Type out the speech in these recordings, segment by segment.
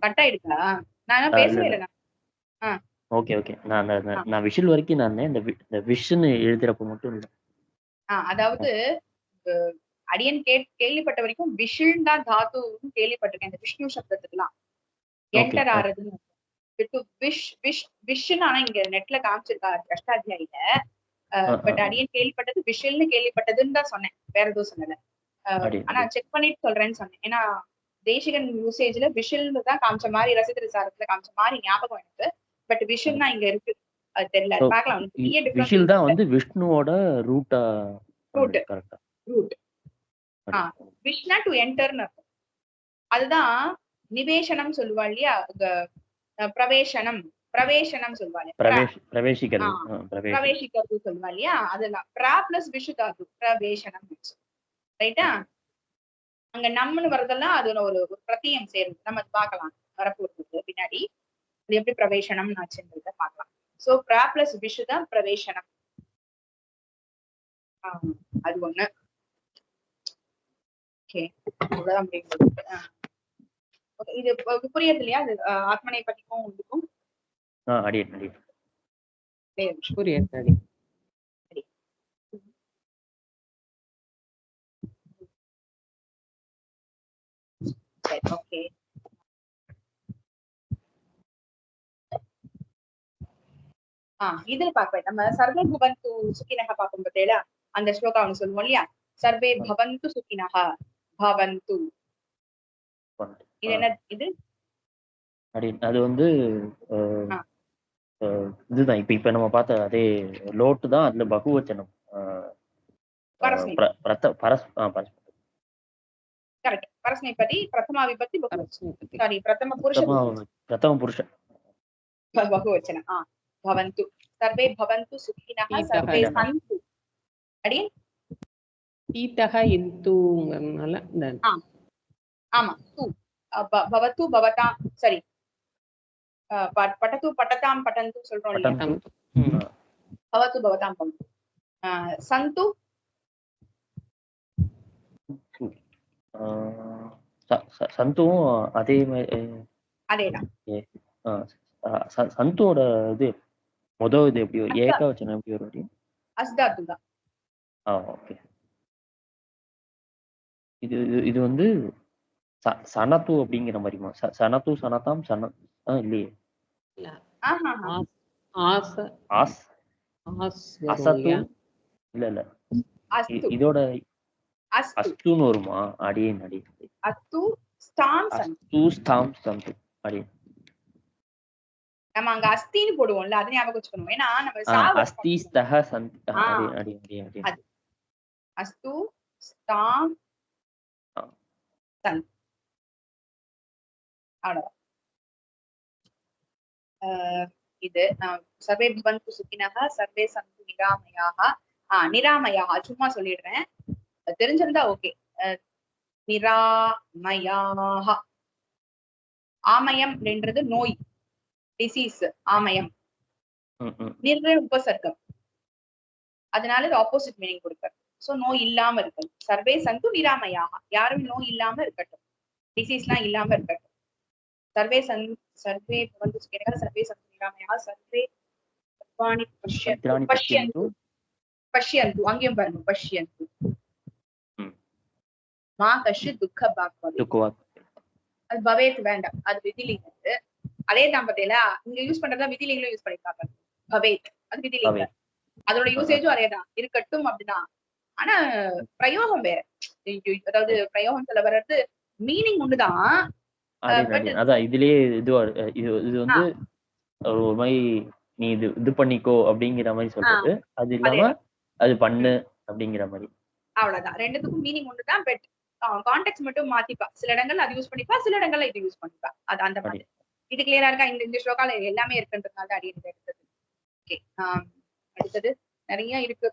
Cut ஆயிடுக்கா? நான் பேசவே இல்லை. Okay okay. நான் விஷுவல் வரைக்கும் நான் இந்த விஷன்னு எழுதுறப்ப மட்டும் இல்லை. அதாவது அடியன் கேள்விப்பட்ட வரைக்கும் விஷுன்னு தான் தாத்துன்னு கேள்விப்பட்டிருக்கேன். இந்த விஷ்ணு சப்தத்துக்குலாம் என்டர் ஆறதுன்னு விஷுன்னு. ஆனா இங்க நெட்ல காமிச்சிருக்கா அஷ்டாத்தியாயில. பட் அடியன் கேள்விப்பட்டது விஷுன்னு கேள்விப்பட்டதுன்னு தான் சொன்னேன், வேற எதுவும் சொன்னல. ஆனா செக் பண்ணிட்டு சொல்றேன்னு சொன்னேன். ஏன்னா தேசிகன் யூசேஜ்ல விஷுன்னு தான் காமிச்ச மாதிரி, ரசிகர சாரத்துல காமிச்ச மாதிரி ஞாபகம் எனக்கு. பட் விஷுன்னா இங்க இருக்கு, அது தெரியல. பார்க்கலாம். விஷுவல் தான் வந்து விஷ்ணுவோட ரூட். கரெக்ட்டா? ரூட். விஷ்ணா டு என்டர்னு அர்த்தம். அதுதான் நிவேஷனம் சொல்லுவா இல்லையா, பிரவேசனம் சொல்லுவாங்க, பிரவேசிக்கிறது சொல்லுவா இல்லையா, அதெல்லாம் பிரா பிளஸ் விஷு தாது பிரவேசனம். ரைட்டா? அங்க நம்மன்னு வரதெல்லாம் அது ஒரு பிரத்தியம் சேரும். நம்ம பார்க்கலாம் வரப்போறது பின்னாடி அது எப்படி பிரவேசனம் ஆச்சுன்றத பார்க்கலாம். சோ பிரா பிளஸ் விஷு தான் பிரவேசனம். அது ஒண்ணு. ஓகே, அவ்வளவுதான் முடியும். இது புரியுது இல்லையா? அது ஆத்மனை பத்திக்கும் இதுக்கும் புரியுது. ஓகே. இதுல பார்ப்பேன். நம்ம சர்வே பவந்து சுகினஹ பார்க்கும் பார்த்தேடா, அந்த ஸ்லோகா ஒன்று சொல்லுவோம் இல்லையா, சர்வே பவந்து சுகினஹ பவந்து. இது என்ன? இது அது வந்து இதுதான் இப்ப நம்ம பார்த்த அதே லோட்டு தான். அதுல பகுவச்சனம் கரெக்ட். பரஸ்மைபதி பிரதமா விபக்தி பகுவச்சனம். சாரி, பிரதம புருஷ பகுவச்சனம். பவந்து. சர்வே பவந்து சுகினஹ சர்வே சந்து. அடியே ஈதஹ இந்துங்கறனால ஆமா, து பவது பவதா. சரி, பட்டது பட்டதாம் பட்டந்து சொல்றோம் இல்லையா, பவது பவதாம் பவந்து. சந்து சந்துவும் அதேதான். சந்தோட இது முதல் இது எப்படி ஏகவச்சனம் எப்படி வரும்? அஸ்தாத்து தான். ஓகே. இது வந்து சனத்து அப்படிங்கிற மாதிரிமா? சனத்து சனதாம் இல்லையே. இல்ல இல்ல, இதோட அஸ்துன்னு வருமா? அடியேன் அஸ்து ஸ்தாம் சந்து அடியேன். நம்ம அங்க அஸ்தின்னு போடுவோம்ல, அது ஞாபகம் வச்சுக்கணும். ஏன்னா நம்ம அஸ்தி ஸ்தஹ சந்த் அடியேன். அஸ்து ஸ்தாம் சந்த். அவ்வளவுதான். இது சர்வே பவந்து சுகினஹ சர்வே சந்து நிராமயாக. நிராமயாக சும்மா சொல்லிடுறேன், தெரிஞ்சிருந்தா ஓகே. நிராமயாக. ஆமயம் அப்படின்றது நோய், டிசீஸ். ஆமயம் நிர்ணய உபசர்க்கம், அதனால இது ஆப்போசிட் மீனிங் கொடுக்கிறது. சோ நோய் இல்லாம இருக்கணும். சர்வே சந்து நிராமயாக, யாரும் நோய் இல்லாம இருக்கட்டும், டிசீஸ் எல்லாம் இல்லாம இருக்கட்டும். சர்வே சர்வே பவந்து சுகினஹ சர்வே சந்து நிராமயாக சர்வே சர்வாணி பஷ்யந்து. பஷ்யந்து அங்கேயும் பாருங்க, பஷ்யந்து. மா கஷ்ய துக்க பாக். அது பவேத் வேண்டாம், அது விதிலிங்க. அதே தான் பார்த்தீங்களா, இங்க யூஸ் பண்றதா விதிலிங்களும் யூஸ் பண்ணிருக்காங்க. பவேத் அது விதிலிங்க, அதோட யூசேஜும் அதேதான், இருக்கட்டும் அப்படிதான். ஆனா பிரயோகம் வேற. அதாவது பிரயோகம் சொல்ல வர்றது மீனிங் ஒண்ணுதான். அதான் இதுலயே இது வந்து ஒரு மாதிரி நீ இது பண்ணிக்கோ அப்படிங்கிற மாதிரி சொல்றது, அது இல்லாம அது பண்ணு அப்படிங்கிற மாதிரி. அவ்வளவுதான், ரெண்டுத்துக்கும் மீனிங் ஒண்ணுதான். பட் கான்டெக்ட் மட்டும் மாத்திப்பா. சில இடங்கள்ல அது யூஸ் பண்ணிப்பா, சில இடங்கள்ல இது யூஸ் பண்ணிப்பா. அது அந்த மாதிரி. இது கிளியரா இருக்கா? இந்த ஸ்லோகால எல்லாமே இருக்குன்றதுனால அடியேன் எடுத்தது. ஓகே, அடுத்தது நிறைய இருக்கு.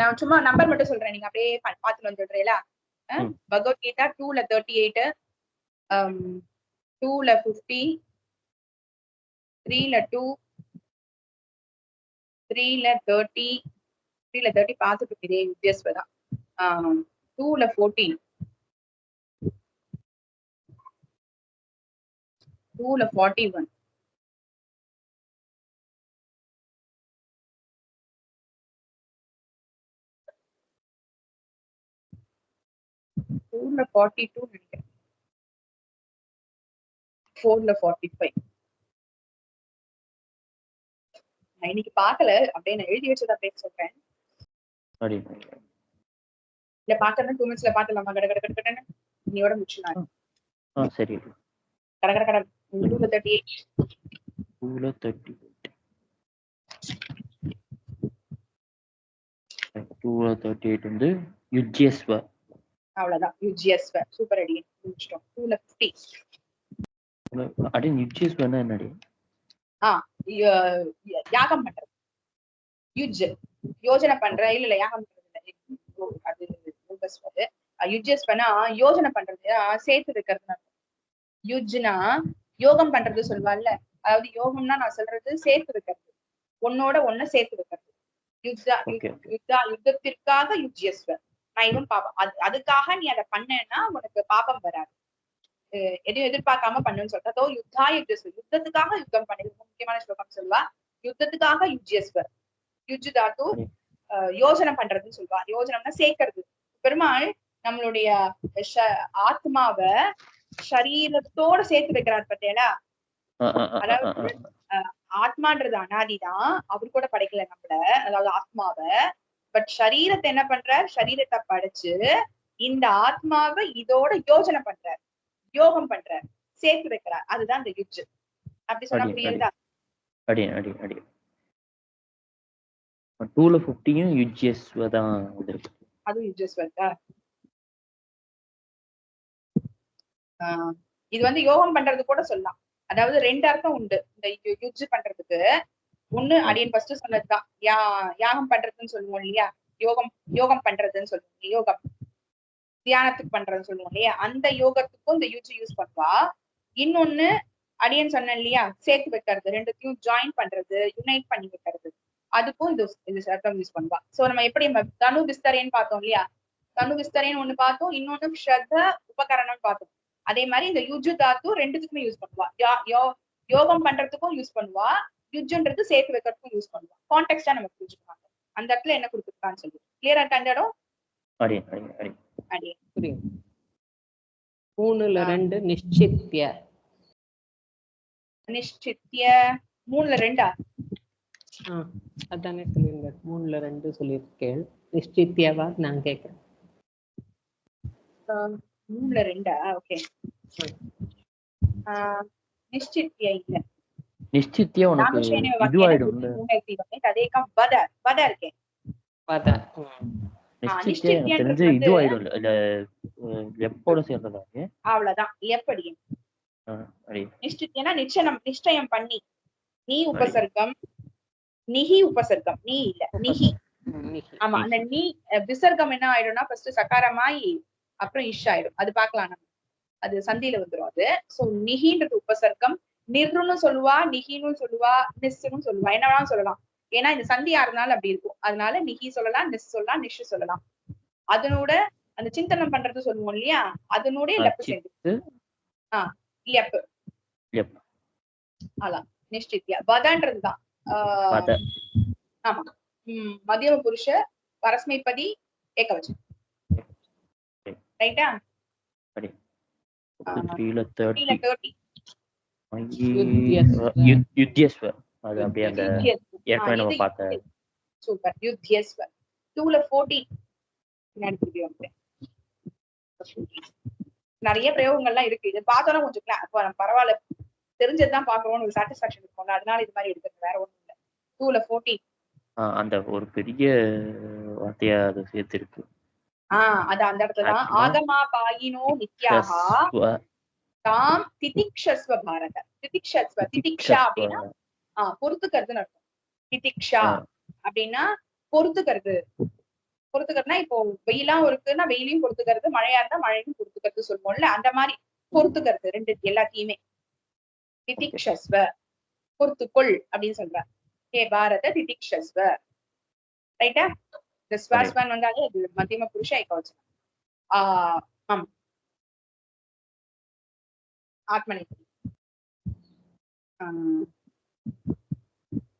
நான் சும்மா நம்பர் மட்டும் சொல்றேன், நீங்க அப்படியே பாத்துட்டு வந்துடுறீங்களா? பகவத்கீதா 2ல 38, 2ல 50, 3ல 2, 3ல 30, 3ல 30 பார்த்துட்டு இதே வித்தியாசம். 2ல 14, 2ல 41. Two 42 நினைக்கிறேன். 4ல 45. நான் இன்னைக்கு பார்க்கல, அப்படியே நான் எழுதி வச்சதை அப்படியே சொல்றேன். இல்ல பாக்கறேன் 2 minutesல பாத்துலாமா? கட கட கட கடன்னு நீயோட முடிச்சுலாம். சரி. கட கட கட 2ல 38. 2ல 38. 2ல 38 வந்து யுஜ்யஸ்வ. அவ்வளவுதான், யுஜ்யஸ்வ. சூப்பர் அடி, முடிச்சிட்டோம். 2ல 50. அடி யுஜ்யஸ்வனா என்னடி? யாகம் பண்றது. யுஜ் யோஜனை பண்ற, இல்ல யாகம் பண்றது இல்ல, அது யுஜ்யஸ்வனா யோஜனை பண்றது, சேர்த்து வைக்கிறது. யுஜ்னா யோகம் பண்றது சொல்வாள்ல, அதாவது யோகம்னா நான் சொல்றது சேர்த்து வைக்கிறது, ஒன்னோட ஒண்ணு சேர்த்து வைக்கிறது. யுத்தத்திற்காக யுஜ்யஸ்வர். நான் இவன் பாப்பம், அதுக்காக நீ அதை பண்ணேன்னா உனக்கு பாபம் வராது. எதையும் எதிர்பார்க்காம பண்ணுன்னு சொல்றதோ யுத்தா யுஜ்யஸ்வர். யுத்தத்துக்காக யுத்தம் பண்ணி, முக்கியமான ஸ்லோகம் சொல்வா. யுத்தத்துக்காக யுஜ்யஸ்வர். யுஜ் தாத்து யோஜனை பண்றதுன்னு சொல்வா. யோஜனம்னா சேர்க்கறது. பெருமாள் நம்மளுடைய ஆத்மாவை சரீரத்தோட சேர்த்து வைக்கிறார் பத்தியலா. அதாவது ஆத்மான்றது அனாதிதான், அவரு கூட படைக்கல நம்மள, அதாவது ஆத்மாவை. பட் சரீரத்தை என்ன பண்றார்? சரீரத்தை படைச்சு இந்த ஆத்மாவை இதோட யோஜனை பண்றார், யோகம் பண்றார், சேர்த்து வைக்கிறார். அதுதான் இந்த யுஜ். அப்படி சொன்னா புரியுதா? 2ல 50யும் யுஜ்யஸ்வ தான் இருக்கு. அது யுஜ்யஸ்வதா. இது வந்து யோகம் பண்றது கூட சொல்லலாம். அதாவது 2 அர்த்தம் உண்டு இந்த யுஜ் பண்றதுக்கு. ஒண்ணு அடியன் ஃபர்ஸ்ட் சொன்னதுதான், யாகம் பண்றதுன்னு சொல்லுவோம் இல்லையா, யோகம் பண்றதுன்னு சொல்லுவோம், யோகம் தியானத்துக்கு பண்றதுன்னு சொல்லுவோம் இல்லையா, அந்த யோகத்துக்கும் இந்த யுஜ் யூஸ் பண்ணுவா. இன்னொன்னு அடியன் சொன்னேன் இல்லையா, சேர்த்து வைக்கிறது, ரெண்டுத்தையும் ஜாயின் பண்றது, யுனைட் பண்ணி வைக்கிறது, அதுக்கும் இது அர்த்தம் யூஸ் பண்ணுவா. சோ நம்ம எப்படி தனு விஸ்தரேன்னு பார்த்தோம் இல்லையா, தனு விஸ்தரேன்னு ஒண்ணு பார்த்தோம், இன்னொன்னு ஸ்ரத்த உபகரணம்னு பார்த்தோம். அதே மாதிரி இந்த யுஜ் தாத்து ரெண்டுத்துக்குமே யூஸ் பண்ணுவா. யோகம் பண்றதுக்கும் யூஸ் பண்ணுவா, யுஜ்ன்றது சேர்த்து வைக்கிறதுக்கும் யூஸ் பண்ணுவா. கான்டெக்ஸ்டா நம்ம புரிஞ்சுப்பாங்க அந்த இடத்துல என்ன கொடுத்துருக்கான்னு சொல்லி. கிளியரா இருக்கா இந்த இடம்? 3ல 2 நிஷ்சித்ய. நிஷ்சித்ய 3ல 2. அதானே சொல்லுங்க, 3ல 2 சொல்லியிருக்கேன். நிஷ்சித்யவா நான் கேட்கிறேன். 3ல 2. ஓகே. நிஷ்சித்ய இல்ல, நிஷ்சித்ய உனக்கு இதுவாயிடும். அதேகம் பத பத இருக்கேன். பத நிஷ்சித்ய தெரிஞ்சு இதுவாயிடும் இல்ல, எப்போட சேர்ந்ததா? அவ்வளவுதான் எப்படி. நிஷ்சித்யனா நிச்சயம் பண்ணி. நீ உபசர்க்கம், நிஹி உபசர்க்கம், நீ இல்ல நிஹி. ஆமா, அந்த நீ விசர்க்கம் என்ன ஆயிடும்னா ஃபர்ஸ்ட் சகாரமாயி அப்புறம் இஷ் ஆயிடும். அது பாக்கலாம் நம்ம, அது சந்தியில வந்துரும் அது. சோ நிஹின்றது உபசர்க்கம். நிர்ன்னு சொல்லுவா, நிஹின்னு சொல்லுவா, நிஸ்ன்னு சொல்லுவா, என்ன வேணாலும் சொல்லலாம். ஏன்னா இந்த சந்தி ஆறுனால அப்படி இருக்கும். அதனால நிஹி சொல்லலாம், நிஸ் சொல்லலாம், நிஷ் சொல்லலாம். அதனோட அந்த சிந்தனம் பண்றது சொல்லுவோம் இல்லையா, அதனுடைய லெப்பு சேர்ந்து லெப்பு. அதான் நிஷ்சித்யா. வதன்றதுதான். ஆமா, மத்தியம புருஷ பரஸ்மைப்பதி ஏகவச்சனம். ரைட்டா? 3ல 30. யுத்யஸ்வ. அது அப்படியே அந்த ஏற்கனவே நம்ம பார்த்த. சூப்பர். யுத்யஸ்வ. 2ல 40. நிறைய பிரயோகங்கள்லாம் இருக்கு. இது பார்த்தோம்னா கொஞ்சம் பரவாயில்ல, தெரிஞ்சதுதான் பாக்குறோம்னு ஒரு சாட்டிஸ்பாக்சன் இருக்கும். அதனால இது மாதிரி எடுக்கிறது, வேற ஒண்ணும் இல்ல. 2ல 40. அந்த ஒரு பெரிய வார்த்தையா அது சேர்த்து இருக்கு. அது அந்த இடத்துலதான் ஆகமா பாயினோ நித்யாஹா தாம் திதிக்ஷஸ்வ பாரத. திதிக்ஷஸ்வ, திதிக்ஷா அப்படின்னா பொறுத்துக்கிறதுன்னு அர்த்தம். திதிக்ஷா அப்படின்னா பொறுத்துக்கிறது. பொறுத்துக்கிறதுனா இப்போ வெயிலா இருக்குன்னா வெயிலையும் பொறுத்துக்கிறது, மழையா இருந்தா மழையும் பொறுத்துக்கிறது சொல்லுவோம்ல, அந்த மாதிரி பொறுத்துக்கிறது ரெண்டு எல்லாத்தையுமே. திதிக்ஷஸ்வ பொறுத்துக்கொள் அப்படின்னு சொல்ற. ஹே பாரத திதிக்ஷஸ்வ. ரைட்டா? இந்த ஸ்வாஸ்வான் வந்தாலே அது மத்தியம புருஷ ஏகவச்சனம். ஆத்மநேபதி.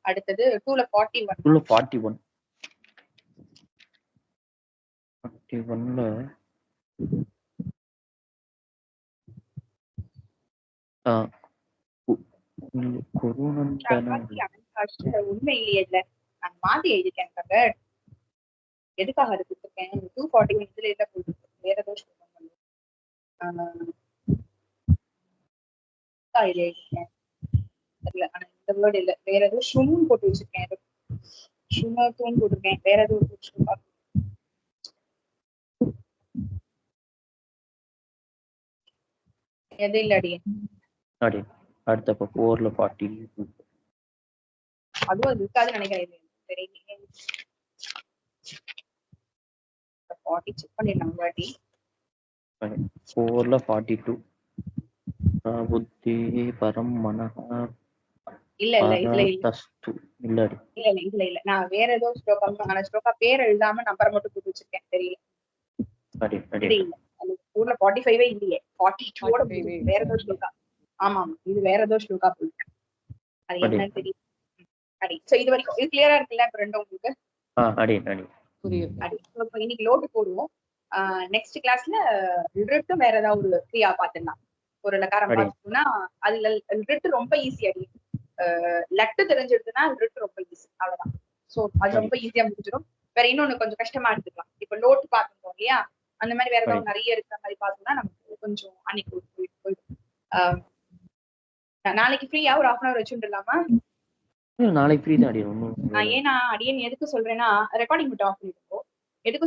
அடுத்தது 2ல 41. 2ல 41. 41ல உண்மை இல்லையே இல்ல, நான் மாத்தி எழுதிட்டேன். எதுக்காக அது கொடுத்துருக்கேன்? 241 இதுல இல்ல கொடுத்துருக்கேன், வேற ஏதோ எழுதிட்டேன் தெரியல. ஆனா இந்த வேர்டு இல்ல, வேற ஏதோ ஷும் போட்டு வச்சிருக்கேன். ஏதோ ஷுமத்தும் போட்டிருக்கேன், வேற ஏதோ எது இல்ல அடி. அடுத்த 4ல 42. அதுவும் அது இருக்காதுன்னு நினைக்கிறேன். தெரியல, 40 செக் பண்ணிடலாம் வாட்டி. 4ல 42. புத்தி பரம் மனஹ. இல்ல இல்ல இதுல இல்ல இல்ல இல்ல இதுல இல்ல, நான் வேற ஏதோ ஸ்லோகம், ஆனா ஸ்லோகா பேர் எழுதாம நம்பரை மட்டும் போட்டு வச்சிருக்கேன். தெரியல. இல்ல அது 45 இல்லையே, 42 வேற ஏதோ ஸ்லோகா. ஆமா இது வேற ஏதோ ஸ்லோகா போயிருக்கு. அது என்னன்னு தெரியும். அடி சோ இது வரைக்கும் இது கிளியரா இருக்குல்ல? இப்ப ரெண்டும் உங்களுக்கு இன்னைக்கு லோடு போடுவோம். நெக்ஸ்ட் கிளாஸ்ல ரிட்டும் வேற ஏதாவது ஒரு கிரியா பாத்துடலாம். ஒரு லகாரம் பார்த்தோம்னா அதுல ரிட் ரொம்ப ஈஸி. அடி லட்டு தெரிஞ்சிருதுன்னா ரிட் ரொம்ப ஈஸி, அவ்வளவுதான். சோ அது ரொம்ப ஈஸியா முடிஞ்சிடும். வேற இன்னொன்னு கொஞ்சம் கஷ்டமா எடுத்துக்கலாம். இப்ப லோட் பாத்துட்டோம் இல்லையா, அந்த மாதிரி வேற ஏதாவது நிறைய இருக்கிற மாதிரி பார்த்தோம்னா நமக்கு கொஞ்சம் அன்னைக்கு போயிடும். நாளைக்கு ஃப்ரீயா ஒரு 1/2 hour வச்சுடலாமா? நாளைக்கு ஃப்ரீ தான். ஏன்னா அடியன் எதுக்கு சொல்றேன்னா, ரெக்கார்டிங் மட்டும் ஆஃப் பண்ணிருக்கோம். எதுக்கு